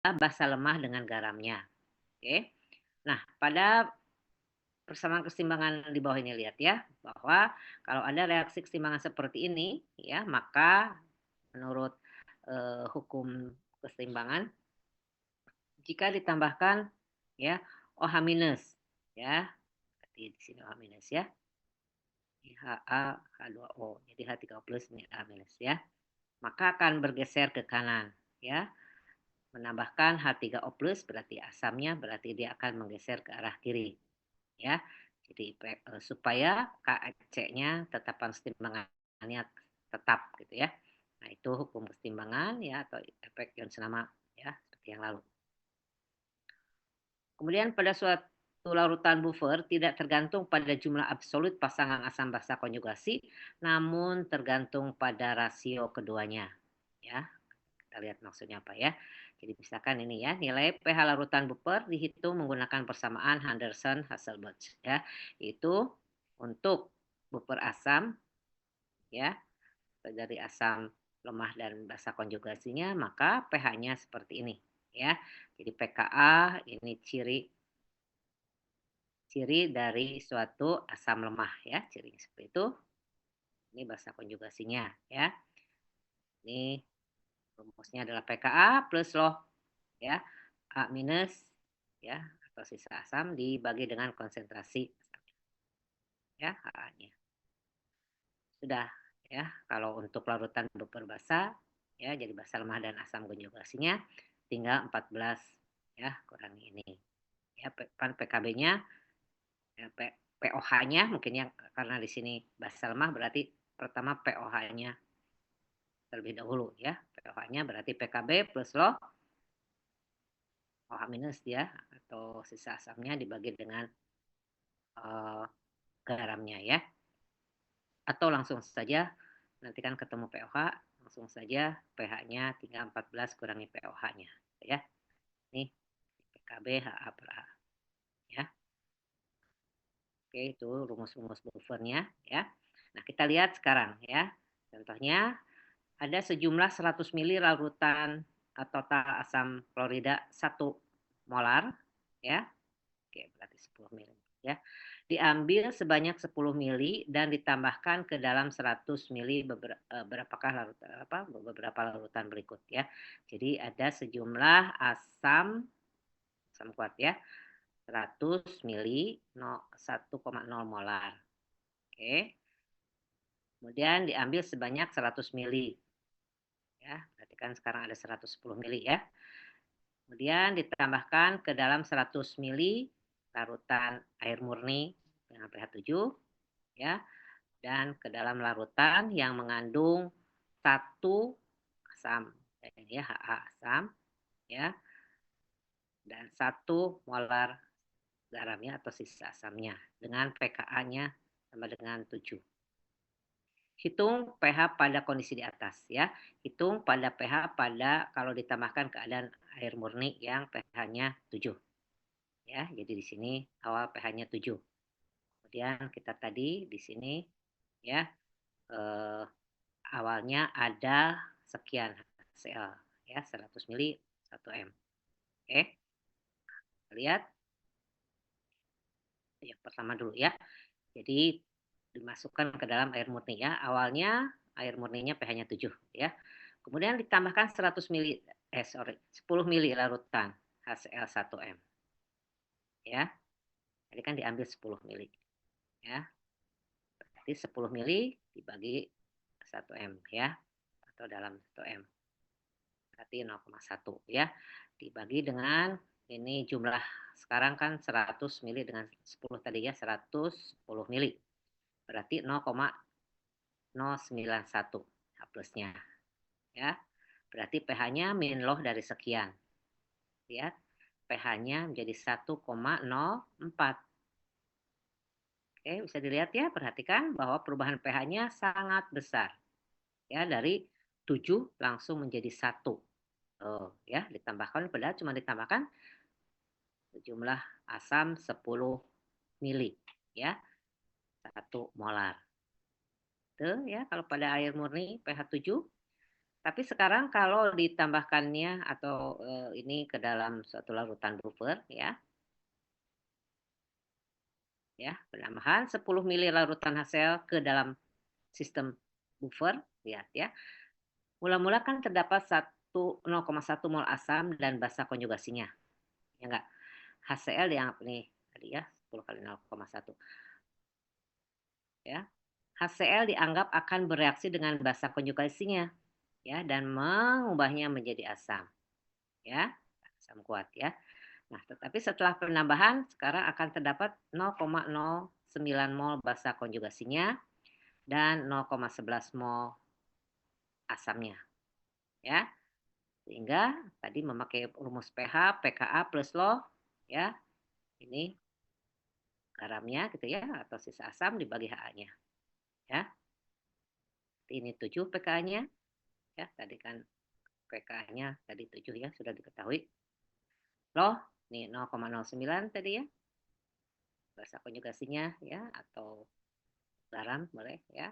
basa lemah dengan garamnya. Oke. Nah, pada persamaan keseimbangan di bawah ini lihat ya, bahwa kalau ada reaksi keseimbangan seperti ini ya, maka menurut, hukum keseimbangan jika ditambahkan ya OH minus ya, berarti di sini OH minus ya, ini Ha, H2O, jadi H3O plus ini A minus ya, maka akan bergeser ke kanan ya, menambahkan H3O plus berarti asamnya, berarti dia akan menggeser ke arah kiri ya. Jadi supaya KC-nya tetapan keseimbangannya tetap gitu ya. Nah, itu hukum keseimbangan ya atau efek Johnson-Lama ya, seperti yang lalu. Kemudian pada suatu larutan buffer tidak tergantung pada jumlah absolut pasangan asam basa konjugasi, namun tergantung pada rasio keduanya. Ya, kita lihat maksudnya apa ya. Jadi misalkan ini ya, nilai pH larutan buffer dihitung menggunakan persamaan Henderson-Hasselbalch ya. Itu untuk buffer asam ya, dari asam lemah dan basa konjugasinya, maka pH-nya seperti ini ya. Jadi pKa ini ciri dari suatu asam lemah ya, cirinya seperti itu. Ini basa konjugasinya ya. Ini rumusnya adalah pKa plus loh ya, A minus ya atau sisa asam dibagi dengan konsentrasi ya Ha-nya. Sudah ya, kalau untuk larutan berbasa ya jadi basa lemah dan asam konjugasinya tinggal 14 ya kurangi ini. Ya kan PKB-nya ya, POH-nya mungkin ya karena di sini basa lemah berarti pertama POH-nya terlebih dahulu ya. POH-nya berarti PKB plus loh OH minus ya atau sisa asamnya dibagi dengan uh, garamnya ya. Atau langsung saja nanti kan ketemu POH, langsung saja pH-nya tinggal 14 kurangi POH-nya ya. Nih PKB HA per A ya. Oke, itu rumus-rumus buffernya ya. Nah, kita lihat sekarang ya. Contohnya ada sejumlah 100 mili larutan total asam klorida 1 molar ya. Oke, berarti 10 mili ya. Diambil sebanyak 10 mili dan ditambahkan ke dalam 100 mili beberapa larutan berikut ya. Jadi ada sejumlah asam kuat ya, 100 mili 1,0 molar. Oke. Kemudian diambil sebanyak 100 mili. Ya, berarti kan sekarang ada 110 mili ya. Kemudian ditambahkan ke dalam 100 mili larutan air murni dengan pH 7 ya, dan ke dalam larutan yang mengandung satu asam ya, Ha asam ya, dan 1 molar garamnya atau sisa asamnya dengan pKa-nya sama dengan 7. Hitung pH pada kondisi di atas ya. Hitung pada pH pada kalau ditambahkan keadaan air murni yang pH-nya 7. Ya, jadi di sini awal pH-nya 7. Kemudian kita tadi di sini ya eh, awalnya ada sekian HCl ya 100 mili 1 M. Oke, lihat yang pertama dulu ya. Jadi dimasukkan ke dalam air murni ya. Awalnya air murninya pH-nya 7 ya. Kemudian ditambahkan 100 mili 10 mili larutan HCl1M ya. Jadi kan diambil 10 mili ya. Berarti 10 mili dibagi 1 M ya atau dalam 1 M. Berarti 0,1 ya. Dibagi dengan ini jumlah sekarang kan 100 mili dengan 10 tadi ya 110 mili. Berarti 0,091 H plusnya ya. Berarti pH-nya min loh dari sekian. Lihat pH-nya menjadi 1,04. Oke, bisa dilihat ya, perhatikan bahwa perubahan pH-nya sangat besar. Ya, dari 7 langsung menjadi 1. Oh, ya, ditambahkan padahal cuma ditambahkan jumlah asam 10 mili ya, 1 molar. Tuh ya, kalau pada air murni pH 7 Tapi sekarang kalau ditambahkannya atau, ini ke dalam suatu larutan buffer ya, penambahan 10 mili larutan HCl ke dalam sistem buffer, lihat ya. Mula-mula kan terdapat 0,1 mol asam dan basa konjugasinya, ya enggak? HCl dianggap nih tadi ya 10 kali 0,1 ya. HCl dianggap akan bereaksi dengan basa konjugasinya ya dan mengubahnya menjadi asam ya, asam kuat ya. Nah, tetapi setelah penambahan sekarang akan terdapat 0,09 mol basa konjugasinya dan 0,11 mol asamnya ya. Sehingga tadi memakai rumus pH, pKa plus loh ya. Ini garamnya gitu ya atau sisa asam dibagi Ha-nya ya. Ini 7 pKa-nya ya. Tadi kan pKa-nya tadi 7 ya sudah diketahui. Loh, nih 0,09 tadi ya. Basa konjugasinya ya atau garam boleh ya.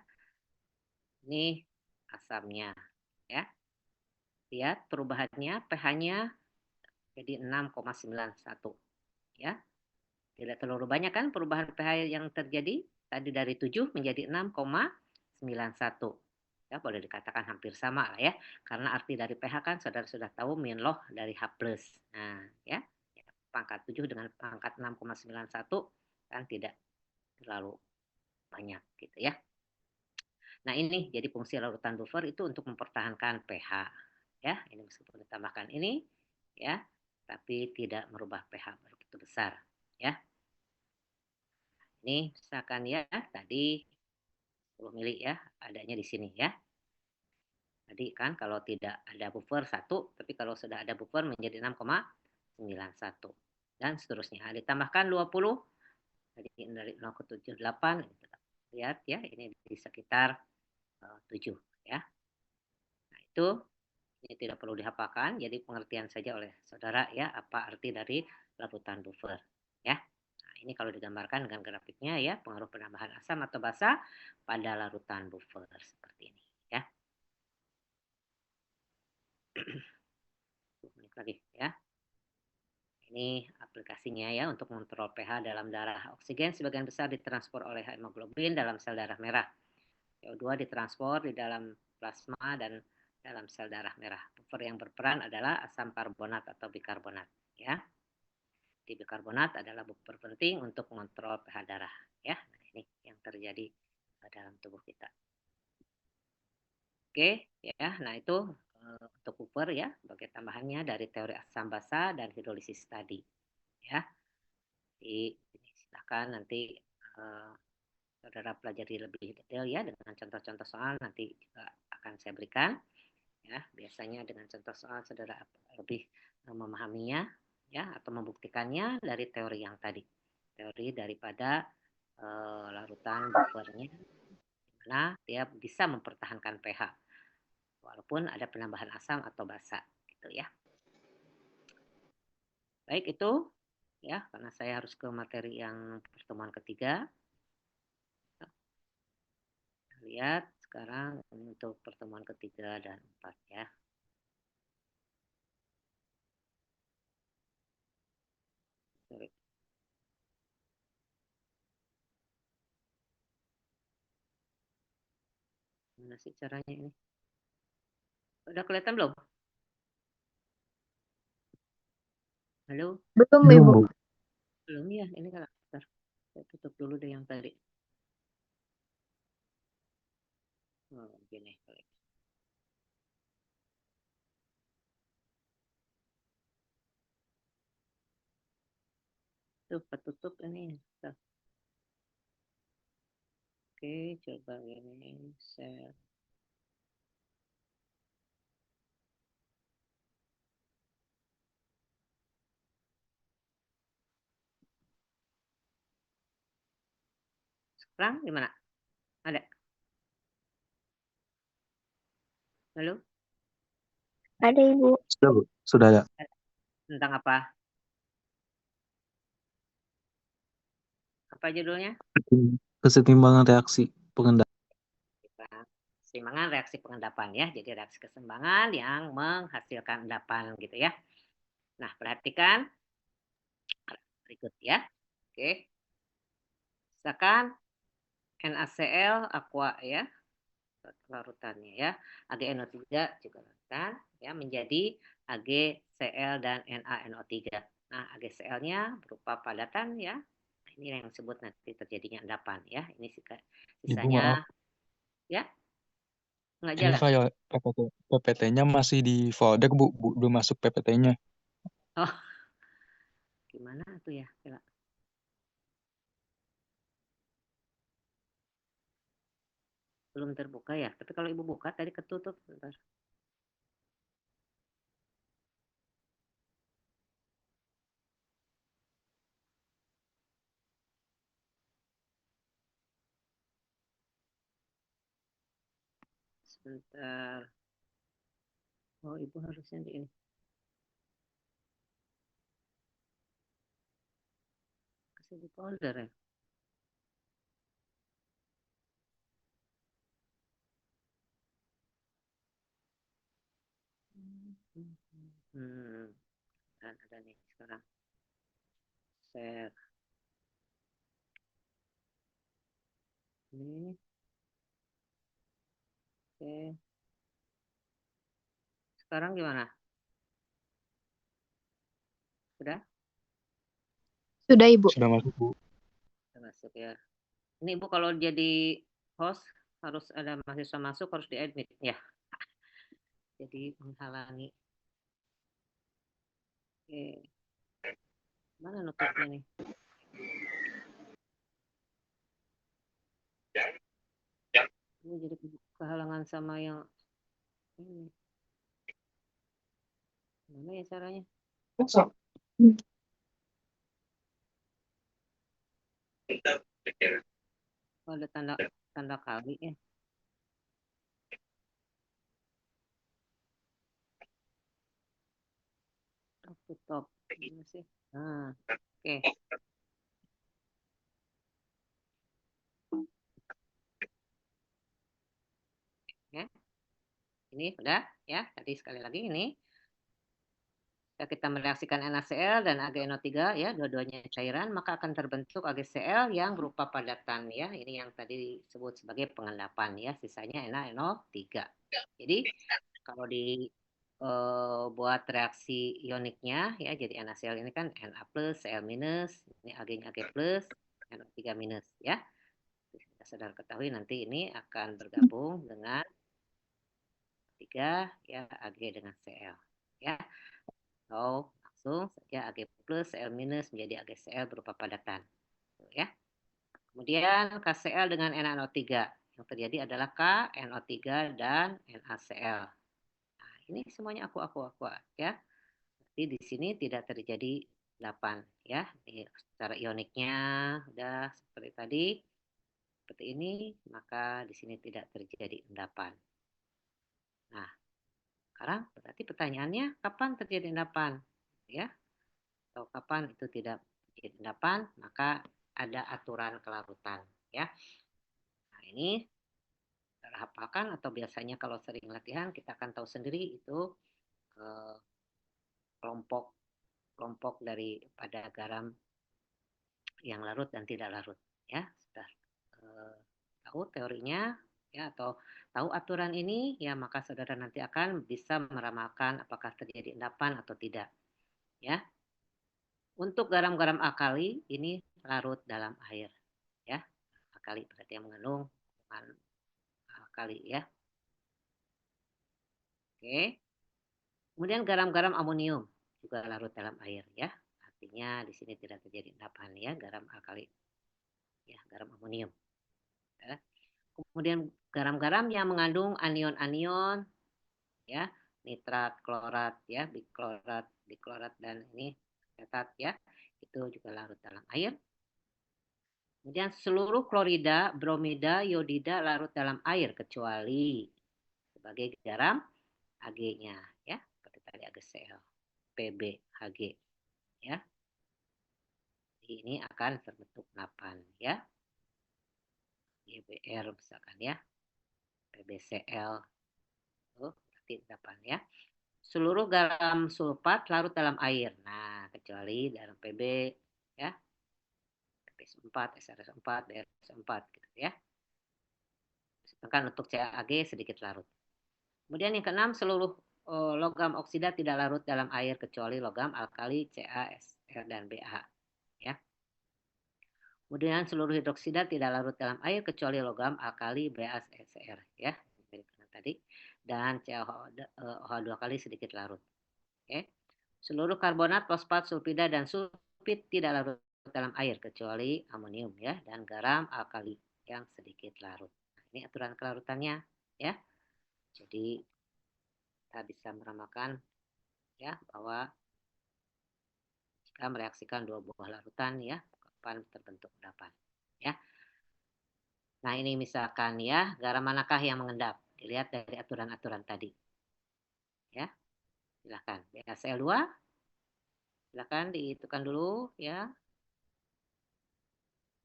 Ini asamnya ya. Lihat perubahannya pH-nya jadi 6,91 ya. Tidak terlalu banyak kan perubahan pH yang terjadi? Tadi dari 7 menjadi 6,91. Ya, boleh dikatakan hampir sama lah ya. Karena arti dari pH kan saudara sudah tahu min loh dari H+. Nah, ya. Pangkat 7 dengan pangkat 6,91 kan tidak terlalu banyak gitu ya. Nah, ini jadi fungsi larutan buffer itu untuk mempertahankan pH ya. Ini meskipun ditambahkan ini ya, tapi tidak merubah pH begitu besar ya. Ini misalkan ya tadi 10 mili ya, adanya di sini ya. Tadi kan kalau tidak ada buffer 1, tapi kalau sudah ada buffer menjadi 6,91 dan seterusnya. Ditambahkan 20 tadi dari 0,78 lihat ya ini di sekitar 7 ya. Nah, itu ini tidak perlu dihafalkan, jadi pengertian saja oleh saudara ya apa arti dari larutan buffer ya. Nah, ini kalau digambarkan dengan grafiknya ya, pengaruh penambahan asam atau basa pada larutan buffer seperti ini ya. Menit lagi ya. Ini aplikasinya ya untuk mengontrol pH dalam darah. Oksigen sebagian besar ditransfer oleh hemoglobin dalam sel darah merah. CO2 ditransfer di dalam plasma dan dalam sel darah merah. Buffer yang berperan adalah asam karbonat atau bikarbonat ya. Di bikarbonat adalah buffer penting untuk mengontrol pH darah ya. Nah, ini yang terjadi dalam tubuh kita. Oke ya, nah itu untuk buffer ya sebagai tambahannya dari teori asam basa dan hidrolisis tadi ya. Jadi silakan nanti saudara pelajari lebih detail ya dengan contoh-contoh soal nanti juga akan saya berikan ya. Biasanya dengan contoh soal saudara lebih memahaminya ya atau membuktikannya dari teori yang tadi. Teori daripada larutan buffernya dimana dia bisa mempertahankan pH walaupun ada penambahan asam atau basa gitu ya. Baik itu ya karena saya harus ke materi yang pertemuan ketiga. Lihat sekarang untuk pertemuan ketiga dan 4 ya. Sorry. Gimana sih caranya ini? Udah kelihatan belum? Halo? Belum, Belum, Ibu. Bu. Belum ya, ini kan bentar. Saya tutup dulu deh yang tadi. Oh, gini kali. Tuh, ketutup ini. Tuh. Oke, coba gini. Share. Sekarang gimana? Ada? Halo? Ada, Ibu. Sudah, Bu. Sudah ada. Tentang apa? Apa judulnya? Kesetimbangan reaksi pengendali. keseimbangan reaksi pengendapan ya. Jadi reaksi keseimbangan yang menghasilkan endapan gitu ya. Nah, perhatikan berikut ya. Oke. Misalkan NaCl aqua ya, larutannya ya. AgNO3 juga larutan ya menjadi AgCl dan NaNO3. Nah, AgCl-nya berupa padatan ya. Ini yang disebut nanti terjadinya endapan ya. Ini Ibu maaf, sisanya ya nggak ini jalan. file PPT-nya masih di folder, Bu. Belum masuk PPT-nya. Oh, gimana tuh ya? Coba. Belum terbuka ya. Tapi kalau Ibu buka tadi ketutup. Bentar. Sebentar. Oh, Ibu harusnya di ini. Kasih di folder ya. Dan ada nih sekarang. Share. Ini. Oke. Sekarang gimana? Sudah? Sudah, Ibu. Sudah masuk, Bu. Sudah masuk ya. Ini Ibu kalau jadi host harus ada mahasiswa masuk harus di-admit ya. Jadi menghalangi. Oke. Mana nutupnya nih? Ini jadi kehalangan sama yang ini. Mana ya caranya? Oh, ada tanda kali ya. Tutup. Ini sih. Nah, oke. Ya. Ini udah ya. Tadi sekali lagi ini kita mereaksikan NaCl dan AgNO3 ya, dua-duanya cairan, maka akan terbentuk AgCl yang berupa padatan ya. Ini yang tadi disebut sebagai pengendapan ya, sisanya NaNO3. Jadi kalau buat reaksi ioniknya ya, jadi NaCl ini kan Na+, Cl-, ini Ag-nya Ag+, NO3- ya. Kita sadar ketahui nanti ini akan bergabung dengan 3 ya, Ag dengan Cl ya. Atau langsung saja Ag+, Cl- menjadi AgCl berupa padatan. Ya. Kemudian KCl dengan NaNO3. Yang terjadi adalah KNO3 dan NaCl. Nah, ini semuanya aqua ya. Jadi di sini tidak terjadi endapan ya. Ini secara ioniknya udah seperti tadi. Seperti ini, maka di sini tidak terjadi endapan. Nah, sekarang berarti pertanyaannya kapan terjadi endapan? Ya. Atau kapan itu tidak terjadi endapan, maka ada aturan kelarutan ya. Nah, ini terhafalkan atau biasanya kalau sering latihan kita akan tahu sendiri itu eh, kelompok kelompok daripada garam yang larut dan tidak larut ya. Sudah tahu teorinya ya atau tahu aturan ini ya, maka saudara nanti akan bisa meramalkan apakah terjadi endapan atau tidak ya. Untuk garam-garam alkali ini larut dalam air ya. Alkali berarti yang mengandung alkali ya. Oke. Kemudian garam-garam amonium juga larut dalam air ya. Artinya di sini tidak terjadi endapan ya, garam alkali. Ya, garam amonium. Ya. Kemudian garam-garam yang mengandung anion-anion ya, nitrat, klorat ya, biklorat, diklorat dan ini asetat ya. Itu juga larut dalam air. Kemudian seluruh klorida, bromida, yodida larut dalam air kecuali sebagai garam Ag-nya ya, seperti tadi AgCl, Pb, Hg ya. Ini akan terbentuk endapan ya. GBR misalkan ya. PbCl. Berarti 8 ya. Seluruh garam sulfat larut dalam air. Nah, kecuali dalam Pb ya. PbS4, SRS4, BRS4 gitu ya. Sedangkan untuk CaAg sedikit larut. Kemudian yang keenam, seluruh logam oksida tidak larut dalam air kecuali logam alkali CaSr dan Ba ya. Kemudian seluruh hidroksida tidak larut dalam air kecuali logam alkali BaSeCr ya. Tadi dan CaOH2 kali sedikit larut. Oke. Seluruh karbonat, fosfat, sulfida dan sulfit tidak larut dalam air kecuali amonium ya dan garam alkali yang sedikit larut. Nah, ini aturan kelarutannya ya. Jadi kita bisa meramalkan ya bahwa jika mereaksikan dua buah larutan ya akan terbentuk endapan ya. Nah, ini misalkan ya, garam manakah yang mengendap? Dilihat dari aturan-aturan tadi. Ya. Silakan. BaCl2. Silakan dihitungkan dulu ya.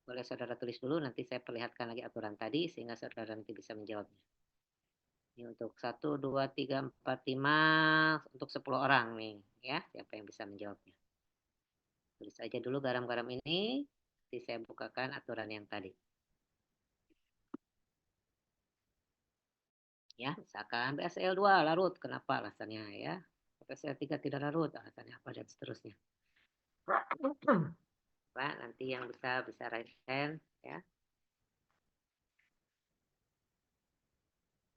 Boleh saudara tulis dulu, nanti saya perlihatkan lagi aturan tadi sehingga saudara nanti bisa menjawabnya. Ini untuk 1, 2, 3, 4, 5 untuk 10 orang nih ya. Siapa yang bisa menjawabnya? Tulis aja dulu garam-garam ini. Nanti saya bukakan aturan yang tadi. Ya, misalkan BaCl2 larut, kenapa alasannya ya? BaCl3 tidak larut, alasannya apa dan seterusnya. Pak, nanti yang bisa raise hand ya.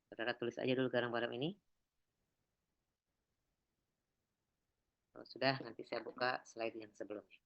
Saudara tulis aja dulu garam-garam ini. Kalau sudah, nanti saya buka slide yang sebelumnya.